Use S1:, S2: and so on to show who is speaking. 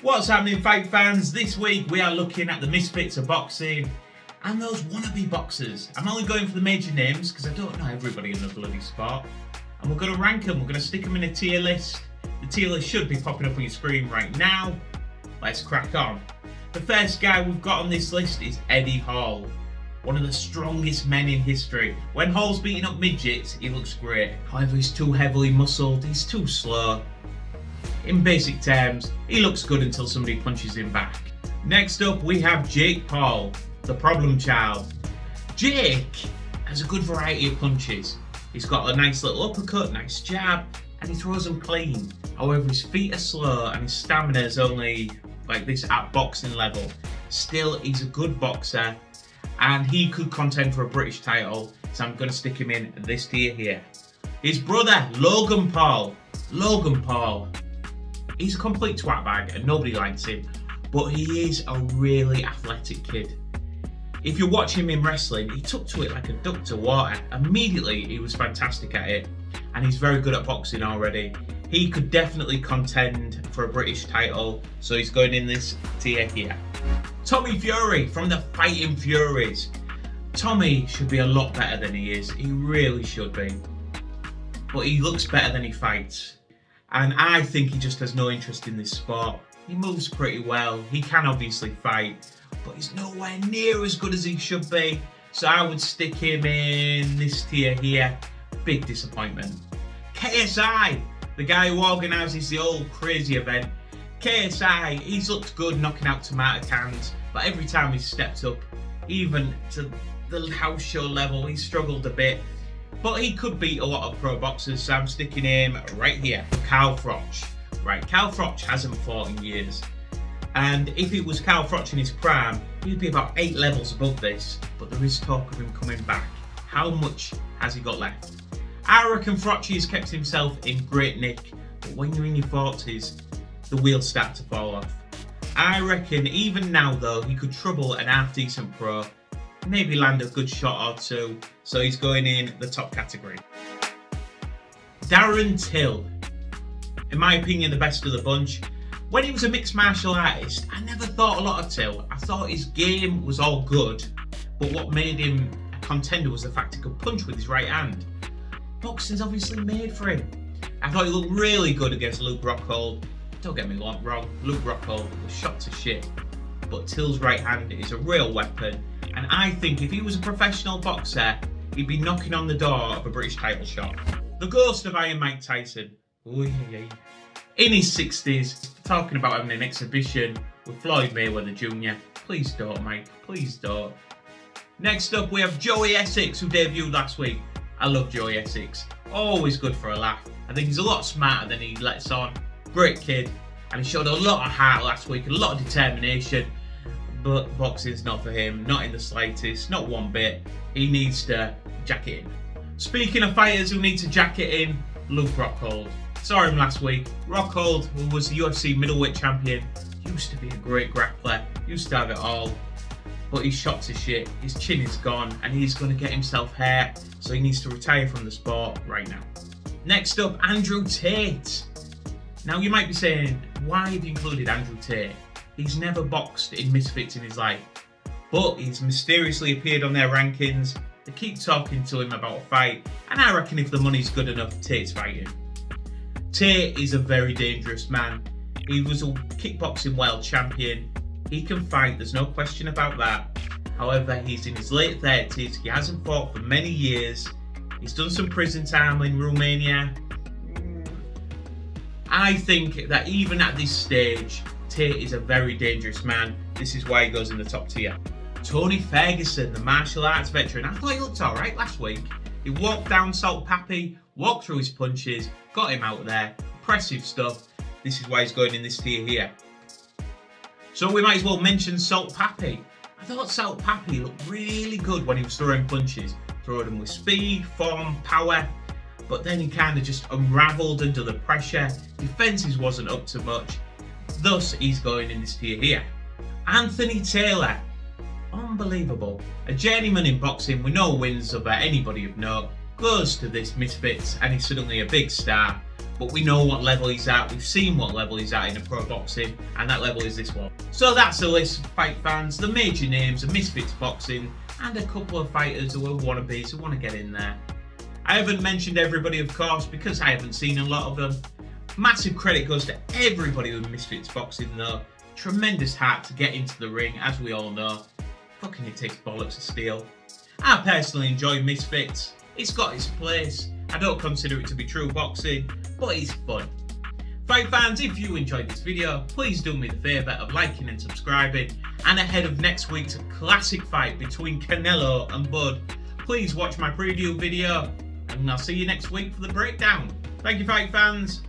S1: What's happening, fight fans? This week we are looking at the Misfits of Boxing and those wannabe boxers. I'm only going for the major names because I don't know everybody in the bloody sport. And we're going to rank them, we're going to stick them in a tier list. The tier list should be popping up on your screen right now. Let's crack on. The first guy we've got on this list is Eddie Hall. One of the strongest men in history. When Hall's beating up midgets, he looks great. However, he's too heavily muscled, he's too slow. In basic terms, he looks good until somebody punches him back. Next up, we have Jake Paul, the problem child. Jake has a good variety of punches. He's got a nice little uppercut, nice jab, and he throws them clean. However, his feet are slow and his stamina is only like this at boxing level. Still, he's a good boxer and he could contend for a British title, so I'm going to stick him in this tier here. His brother, Logan Paul. Logan Paul. He's a complete twat bag and nobody likes him, but he is a really athletic kid. If you watch him in wrestling, he took to it like a duck to water. Immediately, he was fantastic at it, and he's very good at boxing already. He could definitely contend for a British title, so he's going in this tier here. Tommy Fury from the Fighting Furies. Tommy should be a lot better than he is. He really should be. But he looks better than he fights. And I think he just has no interest in this sport. He moves pretty well. He can obviously fight, but he's nowhere near as good as he should be. So I would stick him in this tier here. Big disappointment. KSI, the guy who organises the old crazy event. KSI, he's looked good knocking out tomato cans, but every time he's stepped up, even to the house show level, he's struggled a bit. But he could beat a lot of pro boxers, so I'm sticking him right here. Froch. Right, Froch hasn't fought in years. And if it was Froch in his prime, he'd be about 8 levels above this. But there is talk of him coming back. How much has he got left? I reckon Froch has kept himself in great nick, but when you're in your 40s, the wheels start to fall off. I reckon even now though, he could trouble an half-decent pro, maybe land a good shot or two, so he's going in the top category. Darren Till. In my opinion, the best of the bunch. When he was a mixed martial artist, I never thought a lot of Till. I thought his game was all good, but what made him a contender was the fact he could punch with his right hand. Boxing's obviously made for him. I thought he looked really good against Luke Rockhold. Don't get me wrong, Luke Rockhold was shot to shit, but Till's right hand is a real weapon, and I think if he was a professional boxer, he'd be knocking on the door of a British title shot. The ghost of Iron Mike Tyson. Ooh, yeah. In his 60s, talking about having an exhibition with Floyd Mayweather Jr. Please don't, Mike. Please don't. Next up, we have Joey Essex, who debuted last week. I love Joey Essex. Always good for a laugh. I think he's a lot smarter than he lets on. Great kid. And he showed a lot of heart last week, a lot of determination. But boxing's not for him. Not in the slightest. Not one bit. He needs to jack it in. Speaking of fighters who need to jack it in, Luke Rockhold. Saw him last week. Rockhold, who was the UFC middleweight champion, used to be a great grappler, used to have it all, but he's shot to shit. His chin is gone and he's going to get himself hurt, so he needs to retire from the sport right now. Next up, Andrew Tate. Now you might be saying, why have you included Andrew Tate? He's never boxed in Misfits in his life, but he's mysteriously appeared on their rankings. They keep talking to him about a fight, and I reckon if the money's good enough, Tate's fighting. Tate is a very dangerous man. He was a kickboxing world champion. He can fight, there's no question about that. However, he's in his late 30s. He hasn't fought for many years. He's done some prison time in Romania. I think that even at this stage, Tate is a very dangerous man. This is why he goes in the top tier. Tony Ferguson, the martial arts veteran. I thought he looked alright last week. He walked down Salt Papi, walked through his punches, got him out there. Impressive stuff. This is why he's going in this tier here. So we might as well mention Salt Papi. I thought Salt Papi looked really good when he was throwing punches. Throwing them with speed, form, power. But then he kind of just unravelled under the pressure. Defences wasn't up to much. Thus, he's going in this tier here. Anthony Taylor. Unbelievable. A journeyman in boxing with no wins over anybody of note. Goes to this Misfits and he's suddenly a big star. but we know what level he's at. We've seen what level he's at in a pro boxing, and that level is this one. So that's the list of fight fans, the major names of Misfits Boxing, and a couple of fighters who are wannabes who want to get in there. I haven't mentioned everybody, of course, because I haven't seen a lot of them. Massive credit goes to everybody with Misfits Boxing though. Tremendous heart to get into the ring, as we all know. Fucking it takes bollocks to steal. I personally enjoy Misfits. It's got its place. I don't consider it to be true boxing, but it's fun. Fight fans, if you enjoyed this video, please do me the favour of liking and subscribing. And ahead of next week's classic fight between Canelo and Bud, please watch my preview video, and I'll see you next week for the breakdown. Thank you, fight fans.